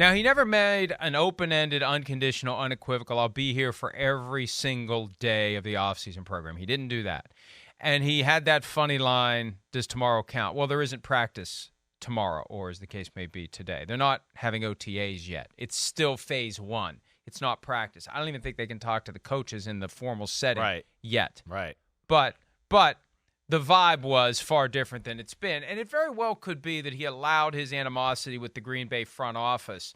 Now, he never made an open-ended, unconditional, unequivocal, I'll be here for every single day of the offseason program. He didn't do that. And he had that funny line, does tomorrow count? Well, there isn't practice tomorrow, or as the case may be today. They're not having OTAs yet. It's still phase one. It's not practice. I don't even think they can talk to the coaches in the formal setting yet. Right. But the vibe was far different than it's been. And it very well could be that he allowed his animosity with the Green Bay front office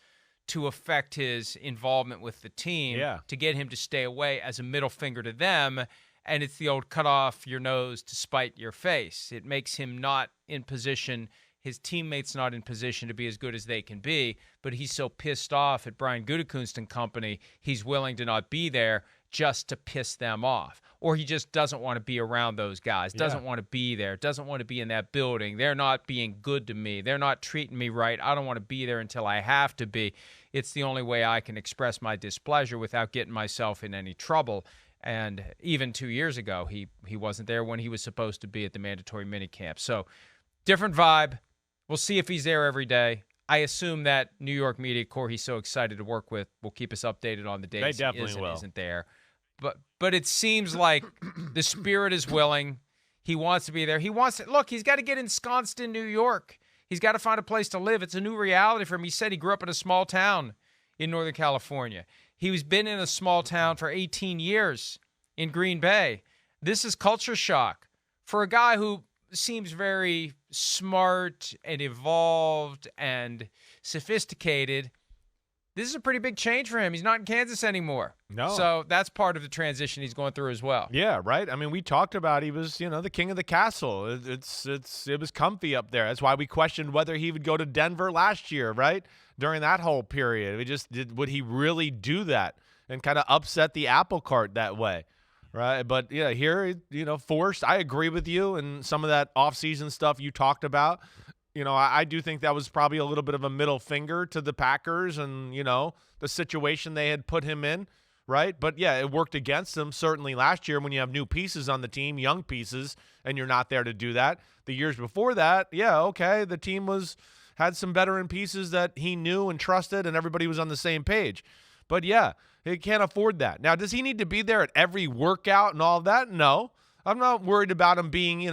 to affect his involvement with the team to get him to stay away as a middle finger to them. And it's the old cut off your nose to spite your face. It makes him not in position, his teammates not in position to be as good as they can be, but he's so pissed off at Brian Gutekunst and company, he's willing to not be there just to piss them off. Or he just doesn't want to be around those guys, doesn't want to be there, doesn't want to be in that building. They're not being good to me. They're not treating me right. I don't want to be there until I have to be. It's the only way I can express my displeasure without getting myself in any trouble. And even 2 years ago, he wasn't there when he was supposed to be at the mandatory minicamp. So different vibe. We'll see if he's there every day. I assume that New York media corps he's so excited to work with will keep us updated on the days he isn't there. But it seems like the spirit is willing. He wants to be there. He wants to look. He's got to get ensconced in New York. He's got to find a place to live. It's a new reality for him. He said he grew up in a small town in Northern California. He's been in a small town for 18 years in Green Bay. This is culture shock for a guy who seems very smart and evolved and sophisticated. This is a pretty big change for him. He's not in Kansas anymore. No. So that's part of the transition he's going through as well. Yeah, right. I mean, we talked about he was, the king of the castle. It was comfy up there. That's why we questioned whether he would go to Denver last year, right? During that whole period. Would he really do that and kind of upset the apple cart that way? Right. But yeah, here, forced. I agree with you and some of that offseason stuff you talked about. I do think that was probably a little bit of a middle finger to the Packers and, the situation they had put him in, right? But, yeah, it worked against them certainly last year when you have new pieces on the team, young pieces, and you're not there to do that. The years before that, yeah, okay, the team had some veteran pieces that he knew and trusted, and everybody was on the same page. But, yeah, he can't afford that. Now, does he need to be there at every workout and all of that? No. I'm not worried about him being,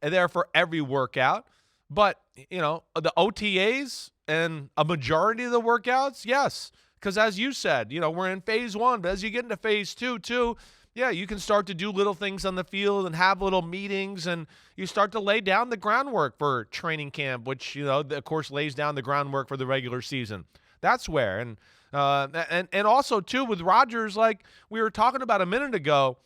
there for every workout. But, the OTAs and a majority of the workouts, yes. Because as you said, we're in phase one. But as you get into phase two, too, yeah, you can start to do little things on the field and have little meetings. And you start to lay down the groundwork for training camp, which, of course, lays down the groundwork for the regular season. That's where. And also, too, with Rodgers, like we were talking about a minute ago,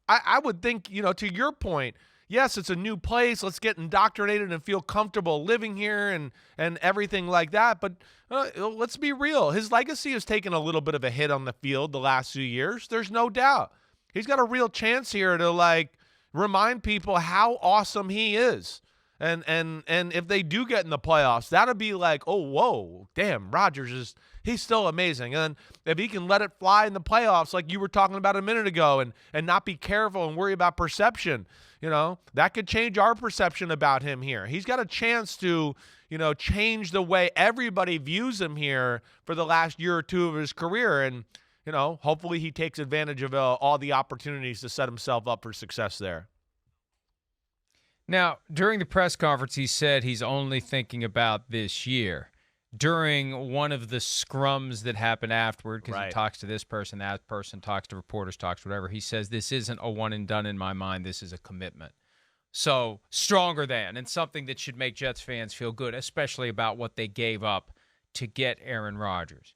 I would think, to your point, yes, it's a new place. Let's get indoctrinated and feel comfortable living here and everything like that. But let's be real. His legacy has taken a little bit of a hit on the field the last few years. There's no doubt. He's got a real chance here to, remind people how awesome he is. And if they do get in the playoffs, that'll be like, oh, whoa, damn, Rodgers he's still amazing. And if he can let it fly in the playoffs like you were talking about a minute ago and not be careful and worry about perception, that could change our perception about him here. He's got a chance to, change the way everybody views him here for the last year or two of his career. And, hopefully he takes advantage of all the opportunities to set himself up for success there. Now, during the press conference, he said he's only thinking about this year. During one of the scrums that happened afterward, because he talks to this person, that person talks to reporters, talks to whatever, he says, this isn't a one and done in my mind. This is a commitment. So stronger than, and something that should make Jets fans feel good, especially about what they gave up to get Aaron Rodgers.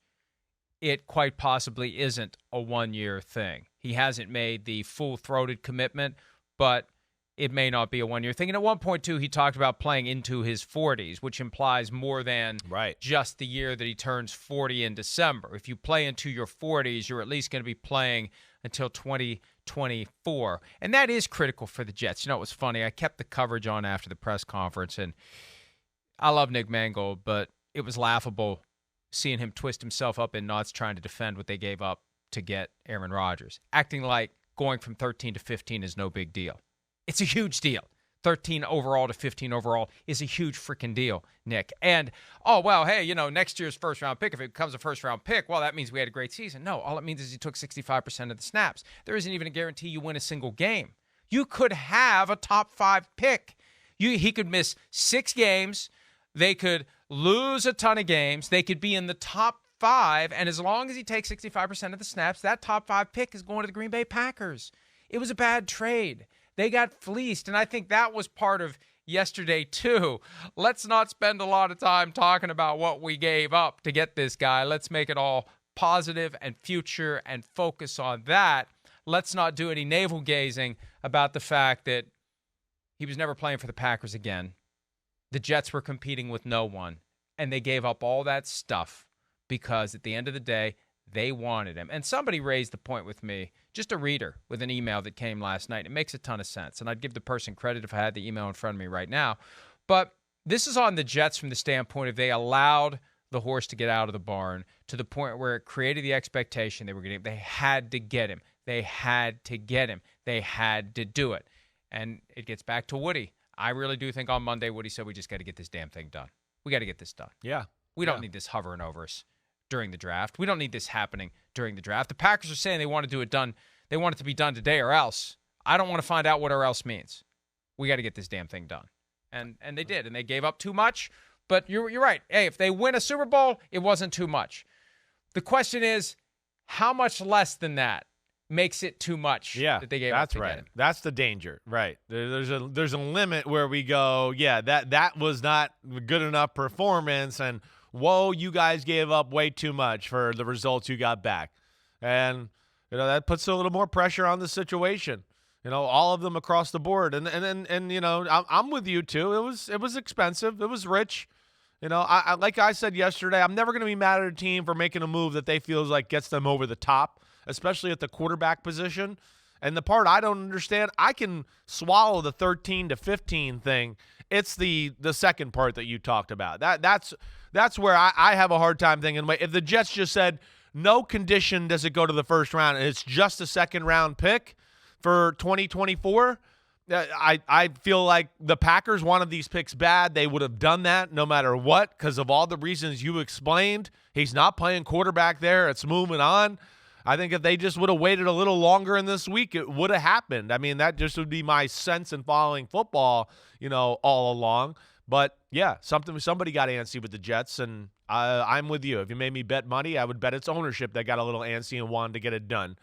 It quite possibly isn't a one-year thing. He hasn't made the full-throated commitment, but it may not be a one-year thing. And at one point, too, he talked about playing into his 40s, which implies more than just the year that he turns 40 in December. If you play into your 40s, you're at least going to be playing until 2024. And that is critical for the Jets. It was funny. I kept the coverage on after the press conference, and I love Nick Mangold, but it was laughable seeing him twist himself up in knots trying to defend what they gave up to get Aaron Rodgers, acting like going from 13 to 15 is no big deal. It's a huge deal. 13 overall to 15 overall is a huge freaking deal, Nick. And, oh, well, hey, next year's first-round pick, if it becomes a first-round pick, well, that means we had a great season. No, all it means is he took 65% of the snaps. There isn't even a guarantee you win a single game. You could have a top 5 pick. He could miss 6 games. They could lose a ton of games. They could be in the top 5, and as long as he takes 65% of the snaps, that top 5 pick is going to the Green Bay Packers. It was a bad trade. They got fleeced, and I think that was part of yesterday too. Let's not spend a lot of time talking about what we gave up to get this guy. Let's make it all positive and future and focus on that. Let's not do any navel gazing about the fact that he was never playing for the Packers again. The Jets were competing with no one, and they gave up all that stuff because at the end of the day, they wanted him. And somebody raised the point with me, just a reader with an email that came last night. It makes a ton of sense, and I'd give the person credit if I had the email in front of me right now. But this is on the Jets from the standpoint of they allowed the horse to get out of the barn to the point where it created the expectation they were getting. They had to get him. They had to get him. They had to do it. And it gets back to Woody. I really do think on Monday, Woody said we just got to get this damn thing done. We got to get this done. Yeah. We don't need this hovering over us during the draft. We don't need this happening during the draft. The Packers are saying they want to do it done. They want it to be done today or else. I don't want to find out what or else means. We got to get this damn thing done. And they did, and they gave up too much. But you're right. Hey, if they win a Super Bowl, it wasn't too much. The question is, how much less than that makes it too much that they gave up to get him? That's the danger, right? There's a limit where we go, that was not good enough performance, and whoa, you guys gave up way too much for the results you got back. And, that puts a little more pressure on the situation. All of them across the board. And I'm with you too. It was expensive. It was rich. I like I said yesterday, I'm never going to be mad at a team for making a move that they feel like gets them over the top, especially at the quarterback position. And the part I don't understand, I can swallow the 13 to 15 thing. It's the second part that you talked about. That's where I have a hard time thinking. If the Jets just said, no condition does it go to the first round, and it's just a second-round pick for 2024, I feel like the Packers wanted these picks bad. They would have done that no matter what because of all the reasons you explained. He's not playing quarterback there. It's moving on. I think if they just would have waited a little longer in this week, it would have happened. I mean, that just would be my sense in following football, all along. But, yeah, somebody got antsy with the Jets, and I'm with you. If you made me bet money, I would bet it's ownership that got a little antsy and wanted to get it done.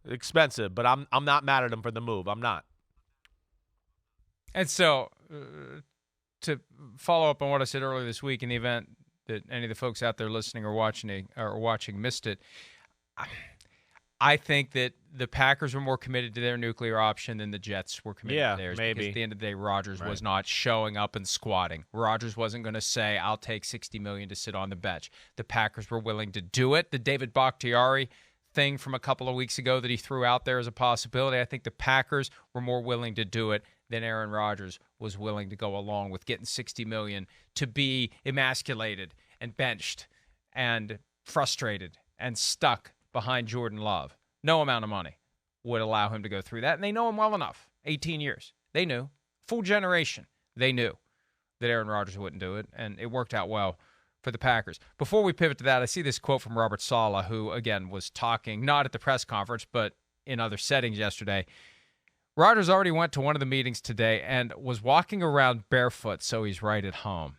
Expensive, but I'm not mad at them for the move. I'm not. And so, to follow up on what I said earlier this week, in the event that any of the folks out there listening or watching missed it, I think that the Packers were more committed to their nuclear option than the Jets were committed to theirs. Maybe. Because at the end of the day, Rodgers was not showing up and squatting. Rodgers wasn't going to say, I'll take $60 million to sit on the bench. The Packers were willing to do it. The David Bakhtiari thing from a couple of weeks ago that he threw out there as a possibility, I think the Packers were more willing to do it than Aaron Rodgers was willing to go along with getting $60 million to be emasculated and benched and frustrated and stuck behind Jordan Love. No amount of money would allow him to go through that, and they know him well enough. 18 years. They knew. Full generation. They knew that Aaron Rodgers wouldn't do it, and it worked out well for the Packers. Before we pivot to that, I see this quote from Robert Saleh, who, again, was talking not at the press conference, but in other settings yesterday. Rodgers already went to one of the meetings today and was walking around barefoot, so he's right at home.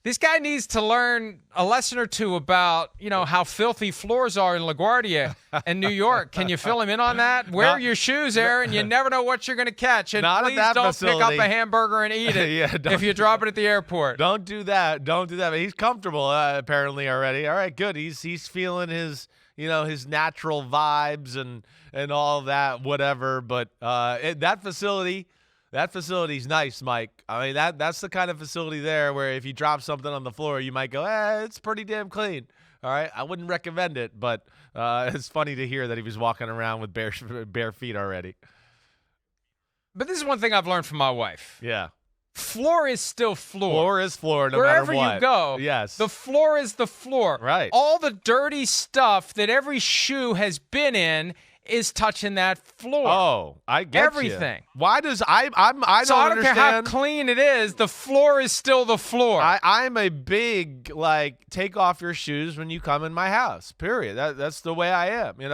This guy needs to learn a lesson or two about, how filthy floors are in LaGuardia and New York. Can you fill him in on that? Wear your shoes, Aaron. You never know what you're going to catch. And please don't pick up a hamburger and eat it if you drop it at the airport. Don't do that. But he's comfortable apparently already. All right, good. He's feeling his his natural vibes and all that, whatever. But that facility's nice, Mike. I mean, that's the kind of facility there where if you drop something on the floor, you might go, it's pretty damn clean. All right, I wouldn't recommend it, but it's funny to hear that he was walking around with bare feet already. But this is one thing I've learned from my wife. Yeah. Floor is still floor. Floor is floor no Wherever matter what. you go, yes. The floor is the floor. Right. All the dirty stuff that every shoe has been in is touching that floor. Oh, I get everything. You. Why does I So don't I don't care how understand. clean it is. The floor is still the floor. I'm a big take off your shoes when you come in my house. Period. That's the way I am. We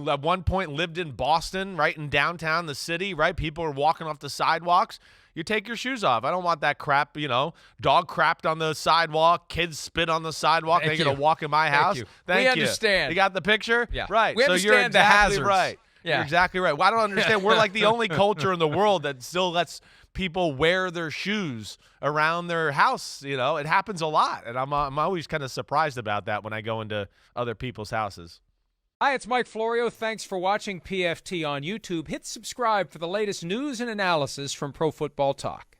at one point lived in Boston, right in downtown the city, right? People are walking off the sidewalks. You take your shoes off. I don't want that crap, dog crapped on the sidewalk, kids spit on the sidewalk. They're going to walk in my house. Thank you. We understand. You got the picture? Yeah. Right. We understand you're exactly the hazards. Right. Yeah. You're exactly right. Well, I don't understand. We're like the only culture in the world that still lets people wear their shoes around their house. It happens a lot. And I'm always kind of surprised about that when I go into other people's houses. Hi, it's Mike Florio. Thanks for watching PFT on YouTube. Hit subscribe for the latest news and analysis from Pro Football Talk.